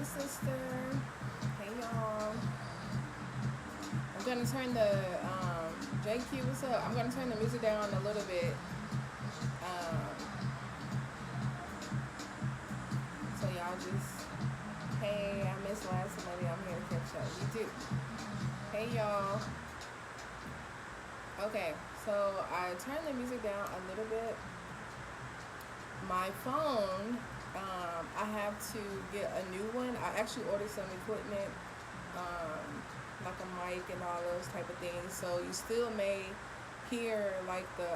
sister. Hey, y'all. I'm gonna turn the JQ. What's up? I'm gonna turn the music down a little bit. So y'all just, hey, I missed last Monday. I'm here to catch up. You too. Hey, y'all. Okay, so I turned the music down a little bit. My phone, I have to get a new one. I actually ordered some equipment, like a mic and all those type of things. So you still may hear like the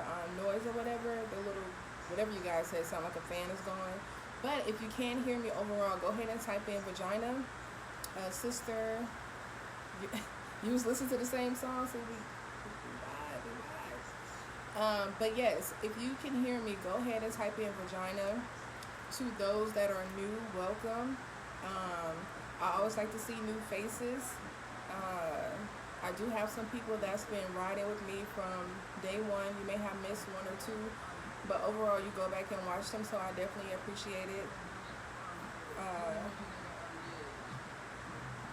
noise or whatever, the little, whatever you guys say, sound like a fan is going. But if you can hear me overall, go ahead and type in Vagina, sister. You was listening to the same song, so we but yes, if you can hear me, go ahead and type in Vagina. To those that are new, welcome. I always like to see new faces. I do have some people that's been riding with me from day one. You may have missed one or two, but overall you go back and watch them, so I definitely appreciate it.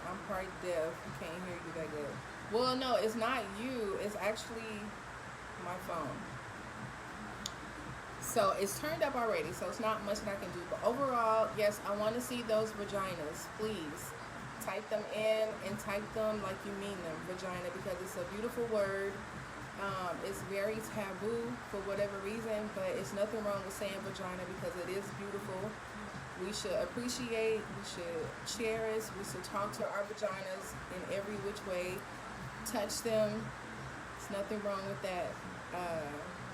I'm part deaf. I can't hear you that good. Well, no, it's not you. It's actually my phone. So it's turned up already, so it's not much that I can do. But overall, yes, I want to see those vaginas. Please type them in and type them like you mean them, vagina, because it's a beautiful word. It's very taboo for whatever reason, but it's nothing wrong with saying vagina because it is beautiful. We should appreciate, we should cherish, we should talk to our vaginas in every which way, touch them. There's nothing wrong with that.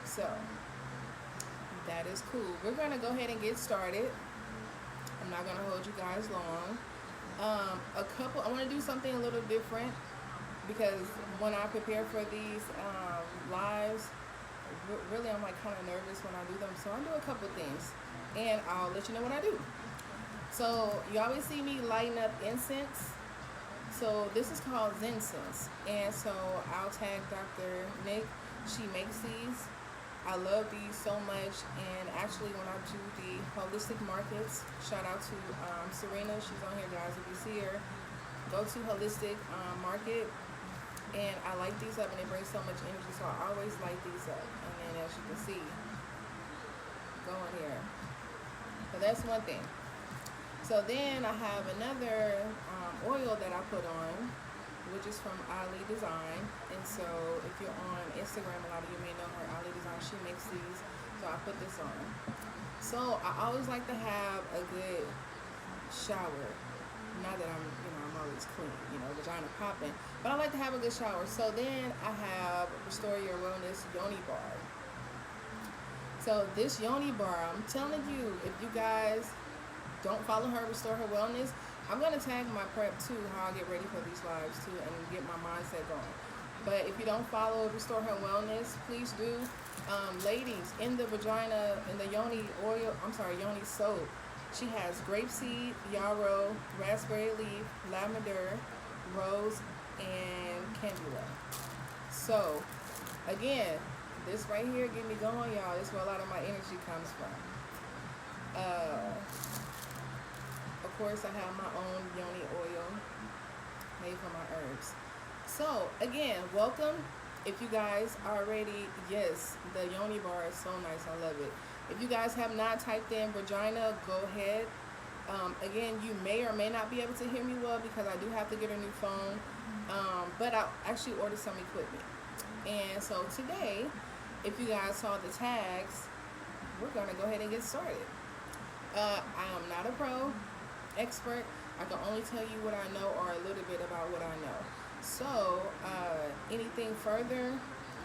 So that is cool. We're gonna go ahead and get started. I'm not gonna hold you guys long. I want to do something a little different because when I prepare for these lives, really I'm like kind of nervous when I do them. So I'll do a couple things, and I'll let you know what I do. So you always see me lighting up incense. So this is called Zencense, and so I'll tag Dr. Nick. She makes these. I love these so much, and actually when I do the holistic markets, shout out to Serena. She's on here, guys. If you see her, go to holistic market, and I light these up, and they bring so much energy. So I always light these up, and then as you can see, go in here. So that's one thing. So then I have another oil that I put on, which is from Ali Design. And so if you're on Instagram, a lot of you may know her, Ali Design. She makes these, so I put this on. So I always like to have a good shower. Not that I'm always clean, vagina popping, but I like to have a good shower. So then I have Restore Your Wellness Yoni Bar. So this Yoni Bar, I'm telling you, if you guys don't follow her, Restore Her Wellness, I'm going to tag my prep too, how I get ready for these lives too, and get my mindset going. But if you don't follow Restore Her Wellness, please do. Ladies, in the vagina, in the Yoni oil, Yoni soap, she has grapeseed, yarrow, raspberry leaf, lavender, rose, and candula. So, again, this right here get me going, y'all. This is where a lot of my energy comes from. Of course, I have my own Yoni oil made from my herbs. So, again, welcome. If you guys already, yes, the Yoni bar is so nice. I love it. If you guys have not typed in vagina, go ahead. Again, you may or may not be able to hear me well because I do have to get a new phone. But I actually ordered some equipment. And so today, if you guys saw the tags, we're going to go ahead and get started. I am not a pro expert. I can only tell you what I know or a little bit about what I know. So anything further,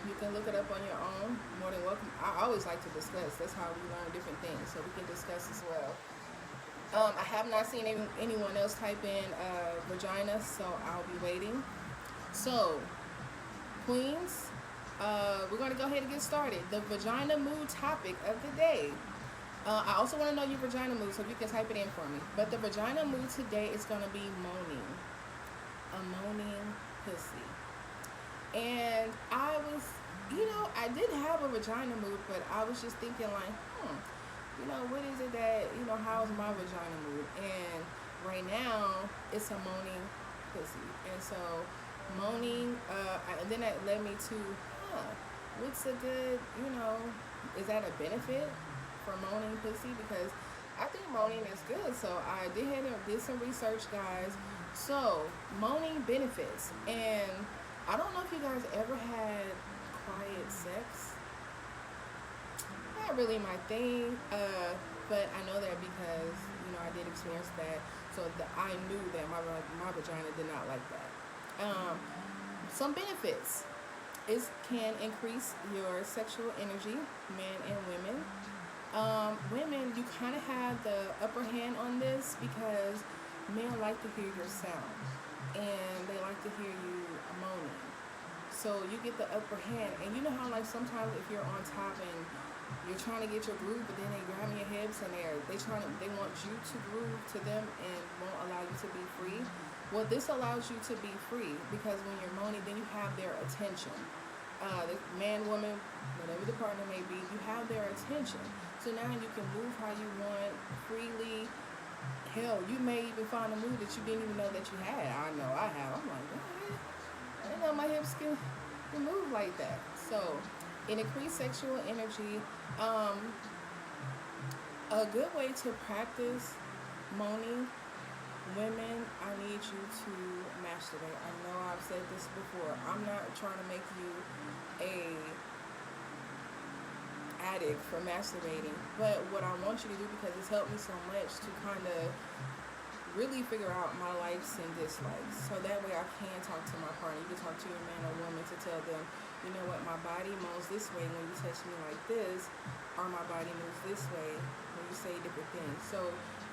you can look it up on your own. More than welcome. I always like to discuss. That's how we learn different things, so we can discuss as well. I have not seen anyone else type in vagina, so I'll be waiting. So queens, we're going to go ahead and get started. The vagina mood topic of the day. I also want to know your vagina mood, so if you can type it in for me. But the vagina mood today is going to be moaning. A moaning pussy. And I was, I did have a vagina mood, but I was just thinking like, what is it that, how's my vagina mood? And right now it's a moaning pussy. And so moaning, and then that led me to, what's a good, is that a benefit for moaning pussy? Because I think moaning is good. So I did some research, guys. So moaning benefits, and I don't know if you guys ever had quiet sex. Not really my thing, but I know that because I did experience that, so I knew that my vagina did not like that. Some benefits: it can increase your sexual energy, men and women. Women, you kind of have the upper hand on this because men like to hear your sound, and they like to hear you moaning. So you get the upper hand, and you know how like sometimes if you're on top and you're trying to get your groove, but then they grabbing your hips and they want you to groove to them and won't allow you to be free. Well, this allows you to be free because when you're moaning, then you have their attention. The man, woman, whatever the partner may be, you have their attention. So now you can move how you want freely. Hell, you may even find a move that you didn't even know that you had. I know I have. I'm like, what? I didn't know my hips can move like that. So it increased sexual energy. A good way to practice moaning, women, I need you to masturbate. I know I've said this before. I'm not trying to make you a addict for masturbating, but what I want you to do, because it's helped me so much to kind of really figure out my likes and dislikes, so that way I can talk to my partner. You can talk to your man or woman to tell them, you know what, my body moves this way when you touch me like this, or my body moves this way when you say different things. So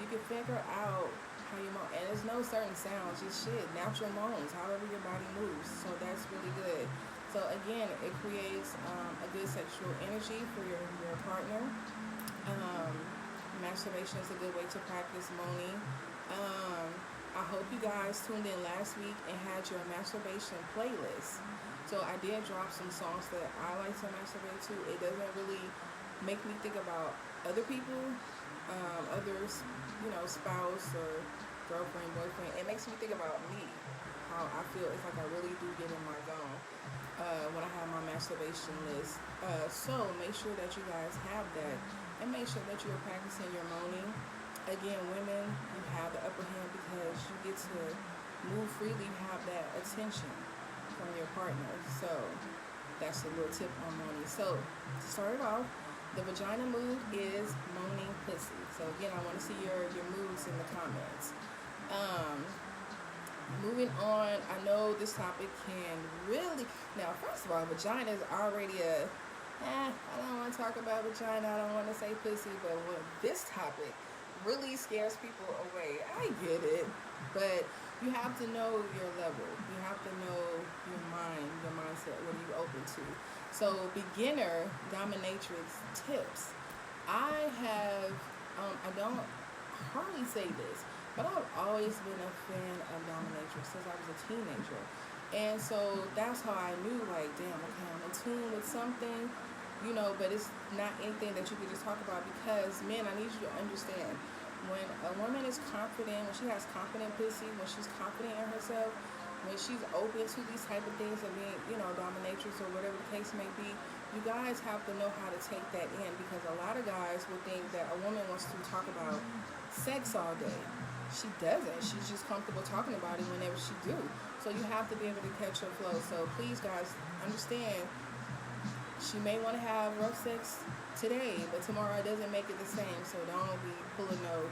you can figure out how you moan, and there's no certain sounds, just natural moans, however your body moves. So that's really good. So again, it creates a good sexual energy for your partner. Masturbation is a good way to practice moaning. I hope you guys tuned in last week and had your masturbation playlist. So I did drop some songs that I like to masturbate to. It doesn't really make me think about other people, others, spouse or girlfriend, boyfriend. It makes me think about me, how I feel. It's like I really do get in my zone when I have my masturbation list. So make sure that you guys have that, and make sure that you're practicing your moaning. Again, women, you have the upper hand because you get to move freely, have that attention from your partner. So that's a little tip on moaning. So to start it off, the vagina move is moaning pussy. So again, I want to see your moves in the comments. Moving on, I know this topic can really, now first of all, vagina is already I don't want to talk about vagina, I don't want to say pussy, but when this topic really scares people away, I get it, but you have to know your level, you have to know your mind, your mindset, what are you open to. So beginner dominatrix tips. I have, I don't hardly say this, but I've always been a fan of dominatrix since I was a teenager. And so that's how I knew, like, damn, okay, I'm in tune with something, but it's not anything that you can just talk about, because, men, I need you to understand, when a woman is confident, when she has confident pussy, when she's confident in herself, when she's open to these type of things of being, dominatrix or whatever the case may be, you guys have to know how to take that in, because a lot of guys will think that a woman wants to talk about sex all day. She doesn't. She's just comfortable talking about it whenever she do. So you have to be able to catch her flow. So please, guys, understand, she may want to have rough sex today, but tomorrow it doesn't make it the same. So don't be pulling no,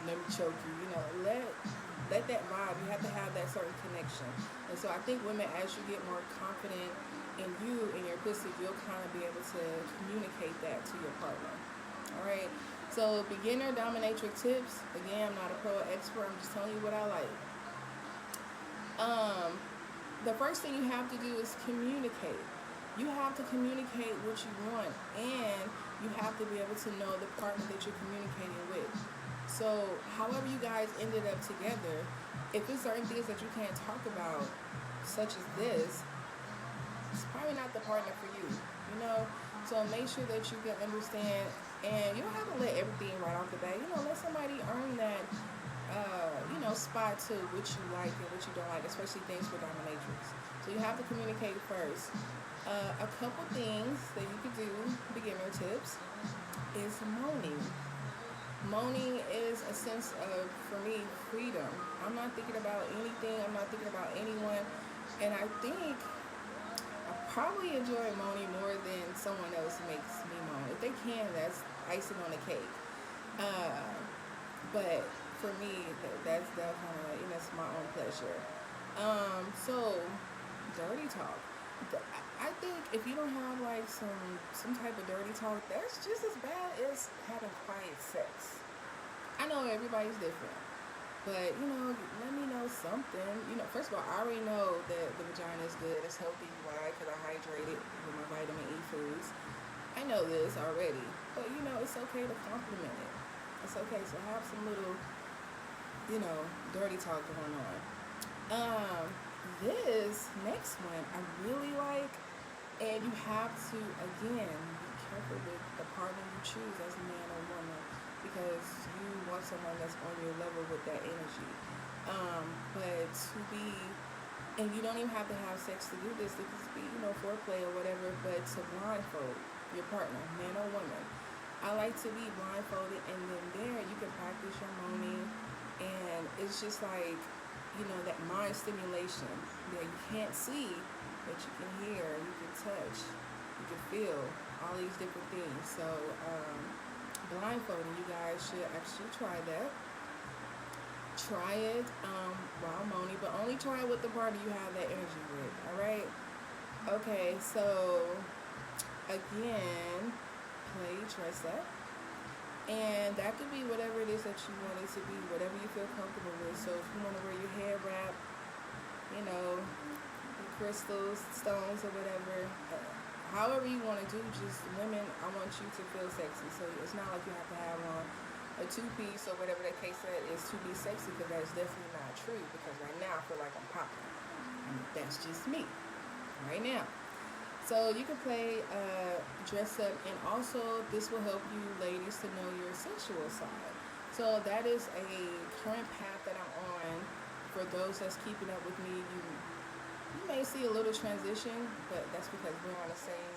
let me choke you. Let that vibe. You have to have that certain connection. And so I think women, as you get more confident in you and your pussy, you'll kind of be able to communicate that to your partner. All right. So beginner dominatrix tips. Again, I'm not a pro expert. I'm just telling you what I like. The first thing you have to do is communicate. You have to communicate what you want, and you have to be able to know the partner that you're communicating with. So however you guys ended up together, if there's certain things that you can't talk about, such as this, it's probably not the partner for you, So make sure that you can understand, and you don't have to let everything right off the bat. Let somebody earn that, spot to what you like and what you don't like, especially things for dominatrix. So you have to communicate first. A couple things that you could do, beginner tips, is moaning. Moaning is a sense of, for me, freedom. I'm not thinking about anything. I'm not thinking about anyone. And I think I probably enjoy moaning more than someone else makes me moan. If they can, that's icing on the cake. But for me, that's definitely, that's my own pleasure. So, dirty talk. I think if you don't have like some type of dirty talk, that's just as bad as having quiet sex. I know everybody's different, but let me know something. First of all, I already know that the vagina is good. It's healthy. Why? Because I hydrate it with my vitamin E foods. I know this already, but it's okay to compliment it. It's okay. So have some little, dirty talk going on. This next one I really like, and you have to, again, be careful with the partner you choose as a man or woman, because you want someone that's on your level with that energy. But to be, and you don't even have to have sex to do this, it could be, foreplay or whatever, but to blindfold your partner, man or woman. I like to be blindfolded, and then there you can practice your moaning, and it's just like, that mind stimulation that you can't see, but you can hear, you can touch, you can feel all these different things. So blindfolding, you guys should actually try that. Try it while moaning, but only try it with the partner you have that energy with. All right? Okay, so again, play dress up. And that could be whatever it is that you want it to be, whatever you feel comfortable with. So if you want to wear your hair wrap, crystals, stones, or whatever, however you want to do, just women, I want you to feel sexy. So it's not like you have to have on a two-piece or whatever that case is to be sexy, because that's definitely not true. Because right now I feel like I'm popping. And that's just me right now. So you can play dress up, and also this will help you ladies to know your sensual side. So that is a current path that I'm on. For those that's keeping up with me, you may see a little transition, but that's because we're on the same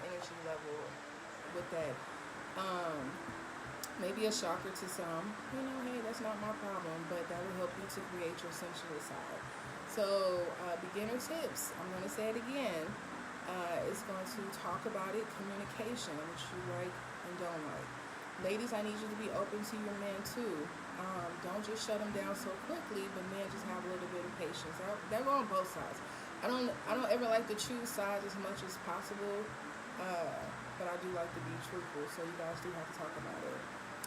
energy level with that. Maybe a shocker to some, hey, that's not my problem, but that will help you to create your sensual side. So beginner tips, I'm going to say it again. It's going to talk about it, communication, what you like and don't like. Ladies, I need you to be open to your men too. Don't just shut them down so quickly, but men just have a little bit of patience. That go on both sides. I don't ever like to choose sides as much as possible, but I do like to be truthful, so you guys do have to talk about it.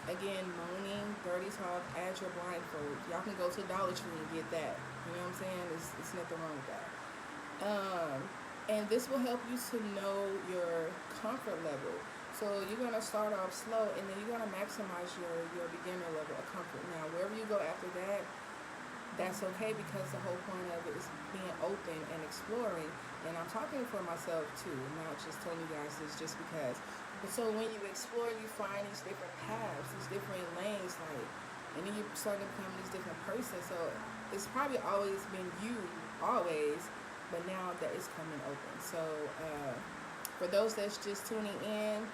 Again, moaning, dirty talk, add your blindfold. Y'all can go to Dollar Tree and get that. You know what I'm saying? It's nothing wrong with that. And this will help you to know your comfort level. So you're going to start off slow, and then you're going to maximize your beginner level of comfort. Now, wherever you go after that, that's okay, because the whole point of it is being open and exploring. And I'm talking for myself too, not just telling you guys this just because. But so when you explore, you find these different paths, these different lanes, and then you start to become this different person. So it's probably always been you, always, but now that it's coming open. So for those that's just tuning in,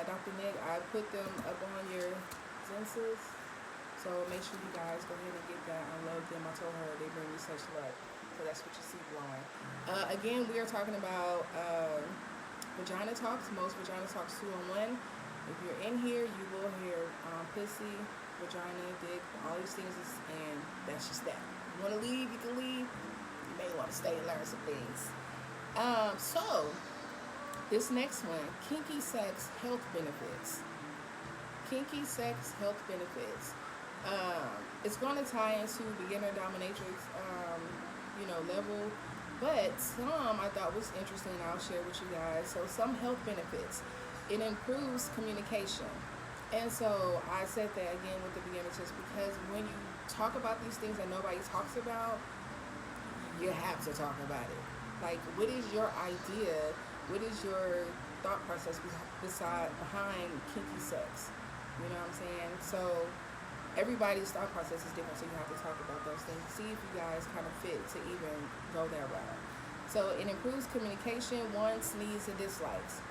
Dr. Nick, I put them up on your senses. So make sure you guys go ahead and get that. I love them. I told her they bring me such luck. So that's what you see blowing. Again, we are talking about vagina talks. Most vagina talks 2-on-1. If you're in here, you will hear pussy, vagina, dick, all these things, and that's just that. You want to leave, you can leave. You may want to stay and learn some things. So this next one, kinky sex health benefits. Kinky sex health benefits. It's going to tie into beginner dominatrix, level, but some I thought was interesting. I'll share with you guys. So some health benefits. It improves communication. And so I said that again with the beginner tips, because when you talk about these things that nobody talks about, you have to talk about it. Like, what is your idea? What is your thought process behind kinky sex? You know what I'm saying? So everybody's thought process is different, so you have to talk about those things. See if you guys kind of fit to even go that route. So it improves communication, wants, needs, and dislikes.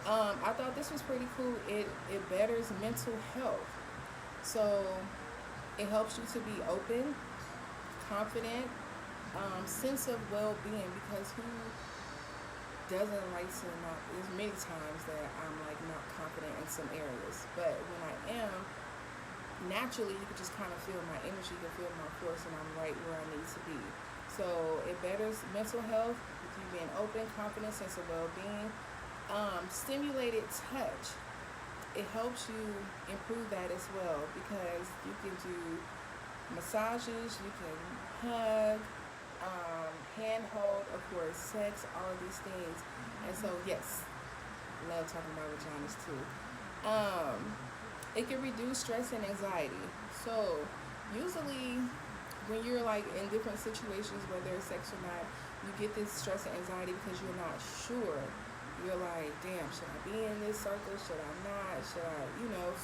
I thought this was pretty cool. It betters mental health. So it helps you to be open, confident, sense of well-being, because who doesn't like to not, there's many times that I'm like not confident in some areas, but when I am, naturally you can just kind of feel my energy, you can feel my force, and I'm right where I need to be. So it betters mental health with you being open, confident, sense of well-being. Stimulated touch, it helps you improve that as well, because you can do massages, you can hug, handhold, of course, sex, all of these things. And so, yes, love talking about vaginas too. It can reduce stress and anxiety. So usually when you're like in different situations, whether it's sex or not, you get this stress and anxiety because you're not sure. You're like, damn, should I be in this circle? Should I not? Should I,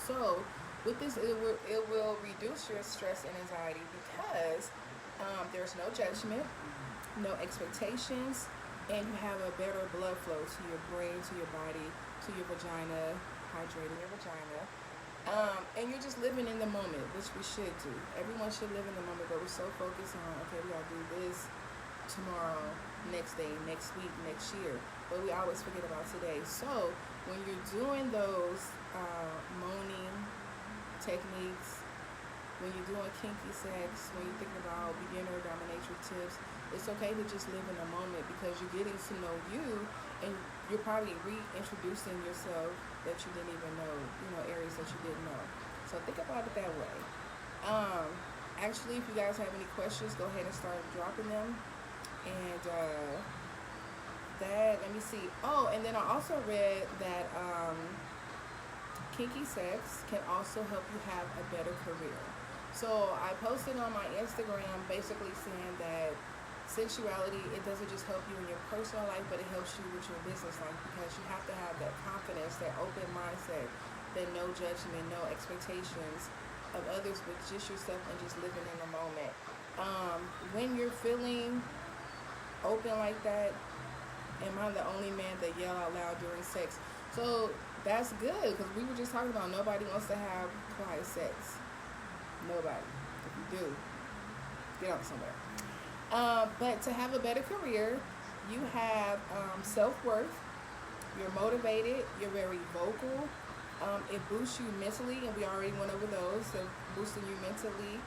So with this, it will reduce your stress and anxiety because there's no judgment, no expectations, and you have a better blood flow to your brain, to your body, to your vagina, hydrating your vagina. And you're just living in the moment, which we should do. Everyone should live in the moment, but we're so focused on, okay, we gotta do this tomorrow, next day, next week, next year, but we always forget about today. So when you're doing those moaning techniques, when you're doing kinky sex, when you're thinking about beginner dominatrix tips, it's okay to just live in the moment, because you're getting to know you, and you're probably reintroducing yourself that you didn't even know, areas that you didn't know. So think about it that way. Actually, if you guys have any questions, go ahead and start dropping them. And let me see. Oh, and then I also read that kinky sex can also help you have a better career. So I posted on my Instagram basically saying that sexuality, it doesn't just help you in your personal life, but it helps you with your business life, because you have to have that confidence, that open mindset, that no judgment, no expectations of others, but just yourself and just living in the moment. When you're feeling open like that, am I the only man that yell out loud during sex? So that's good, because we were just talking about nobody wants to have quiet sex. Nobody. If you do, get on somewhere. But to have a better career, you have self-worth, you're motivated, you're very vocal, it boosts you mentally, and we already went over those, so boosting you mentally.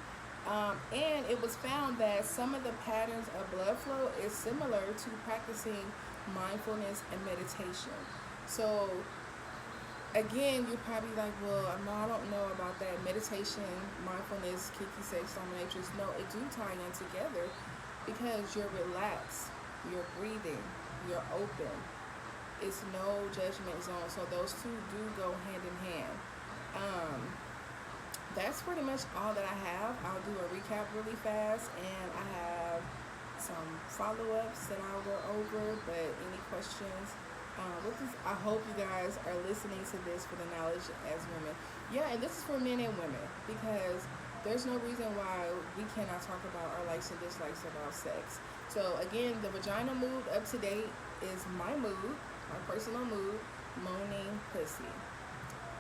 And it was found that some of the patterns of blood flow is similar to practicing mindfulness and meditation. So again, you're probably like, well, I don't know about that. Meditation, mindfulness, kinky sex, dominatrix. No, it do tie in together, because you're relaxed, you're breathing, you're open. It's no judgment zone. So those two do go hand in hand. That's pretty much all that I have. I'll do a recap really fast, and I have some follow-ups that I'll go over, but any questions? I hope you guys are listening to this for the knowledge as women. Yeah, and this is for men and women, because there's no reason why we cannot talk about our likes and dislikes about sex. So again, the vagina mood up to date is my mood, my personal mood, moaning pussy.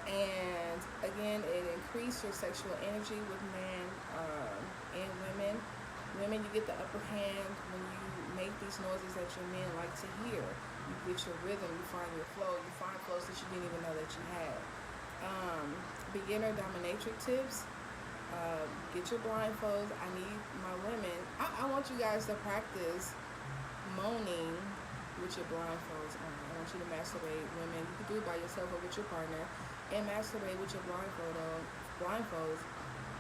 And again, it increases your sexual energy with men and women. Women, you get the upper hand when you make these noises that your men like to hear. You get your rhythm, you find your flow, you find flows that you didn't even know that you had. Beginner dominatrix tips. Get your blindfolds. I need my women. I want you guys to practice moaning with your blindfolds on. I want you to masturbate, women. You can do it by yourself or with your partner, and masturbate with your blindfolds.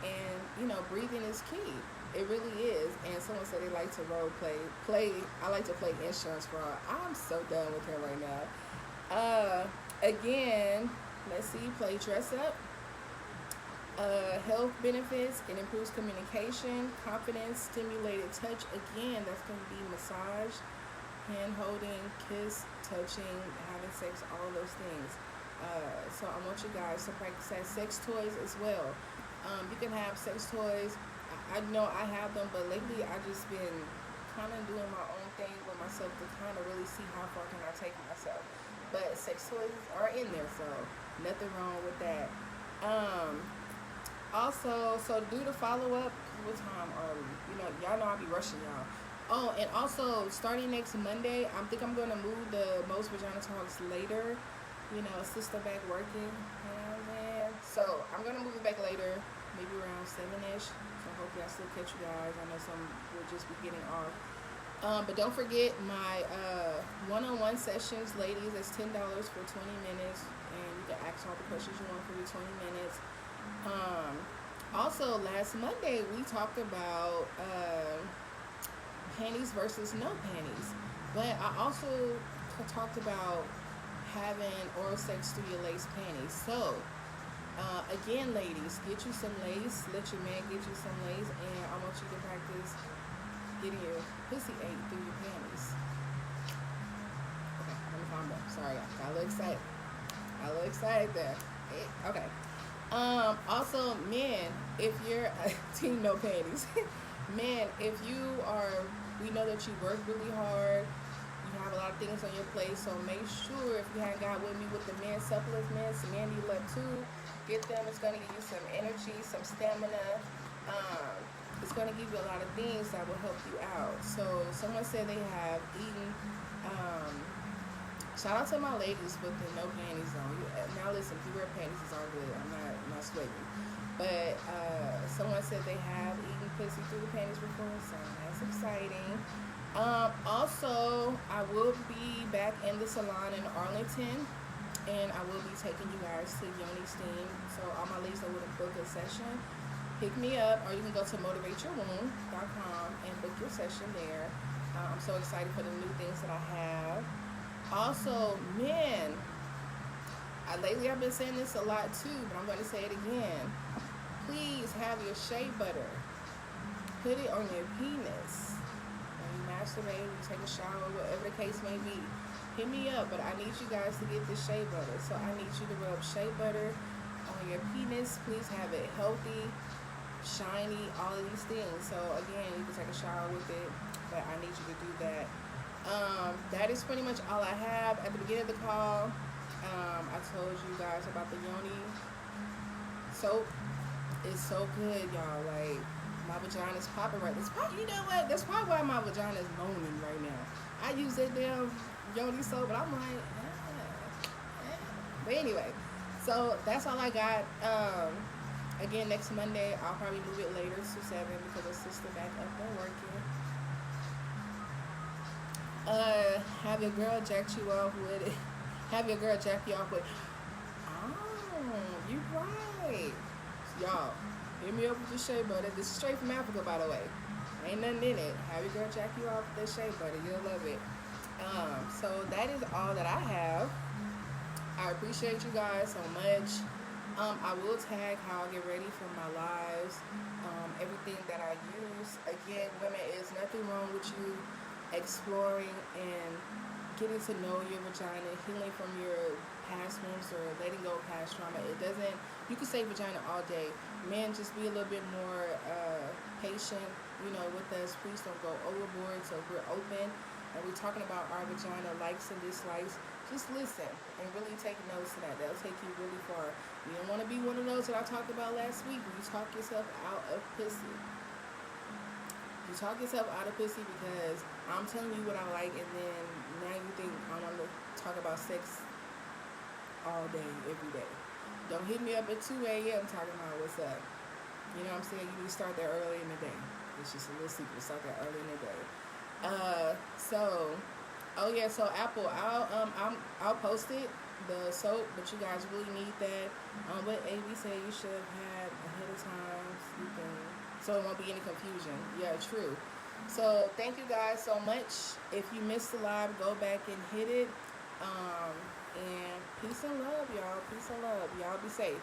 And breathing is key. It really is. And someone said they like to role play. I like to play insurance fraud. I'm so done with her right now. Again, let's see. Play dress up. Health benefits. It improves communication, confidence, stimulated touch. Again, that's going to be massage, hand holding, kiss, touching, having sex, all those things. So I want you guys to practice that. Sex toys as well. You can have sex toys. I know I have them, but lately I just been kind of doing my own thing with myself to kind of really see how far can I take myself. But sex toys are in there, so nothing wrong with that. Also, so do the follow up. What time are we? You know, y'all know I'll be rushing y'all. Oh, and also starting next Monday, think I'm gonna move the Most Vagina Talks later. You know, sister back working. You know what I'm saying? So I'm gonna move it back later, maybe around 7ish. So hopefully I still catch you guys. I know some will just be getting off. But don't forget my one-on-one sessions, ladies. It's $10 for 20 minutes, and you can ask all the questions you want for your 20 minutes. Also, last Monday we talked about panties versus no panties, but I also talked about having oral sex through your lace panties. So again, ladies, get you some lace, let your man get you some lace, and I want you to practice getting your pussy ate through your panties. Okay, let me calm down. Sorry, I got a little excited there. Okay. Also, men, if you're team no panties, men, if you are, we know that you work really hard, you have a lot of things on your plate, so make sure if you haven't got with me with the men supplements, some man you love too, get them. It's going to give you some energy, some stamina. It's going to give you a lot of things that will help you out. So someone said they have eaten, shout out to my ladies with the no panties on. Now listen, if you wear panties, it's all good. I'm not sweating. But someone said they have eaten pussy through the panties before, so that's exciting. Also, I will be back in the salon in Arlington, and I will be taking you guys to Yoni Steam. So all my ladies that would book a session, pick me up, or you can go to motivateyourwomb.com and book your session there. I'm so excited for the new things that I have. Also, men, lately I've been saying this a lot too, but I'm going to say it again. Please have your shea butter. Put it on your penis. When you masturbate, you take a shower, whatever the case may be. Hit me up, but I need you guys to get the shea butter. So I need you to rub shea butter on your penis. Please have it healthy, shiny, all of these things. So again, you can take a shower with it, but I need you to do that. That is pretty much all I have. At the beginning of the call, I told you guys about the Yoni soap. It's so good, y'all. Like, my vagina's popping right now. You know what? That's probably why my vagina is moaning right now. I use that damn Yoni soap, but I'm like, But anyway, so that's all I got. Again, next Monday, I'll probably move it later to 7 because the sister back up there working. Have your girl jack you off with it. Have your girl jack you off with. Oh, you right. Y'all, hit me up with the shea butter. This is straight from Africa, by the way. Ain't nothing in it. Have your girl jack you off with the shea butter. You'll love it. So that is all that I have. I appreciate you guys so much. I will tag how I get ready for my lives. Everything that I use. Again, women, is nothing wrong with you exploring and getting to know your vagina, healing from your past wounds or letting go of past trauma. It doesn't, you can say vagina all day. Men, just be a little bit more patient, with us. Please don't go overboard. So we're open and we're talking about our vagina likes and dislikes. Just listen and really take notes to that. That'll take you really far. You don't want to be one of those that I talked about last week where you talk yourself out of pussy. You talk yourself out of pussy because I'm telling you what I like, and then now you think I want to talk about sex all day, every day. Don't hit me up at 2 a.m. talking about what's up. You know what I'm saying? You need to start that early in the day. It's just a little secret. Start that early in the day. So Apple, I'll post it, the soap, but you guys really need that. What AB said you should have had ahead of time, so it won't be any confusion. Yeah, true. So thank you guys so much. If you missed the live, go back and hit it. And peace and love, y'all. Peace and love. Y'all be safe.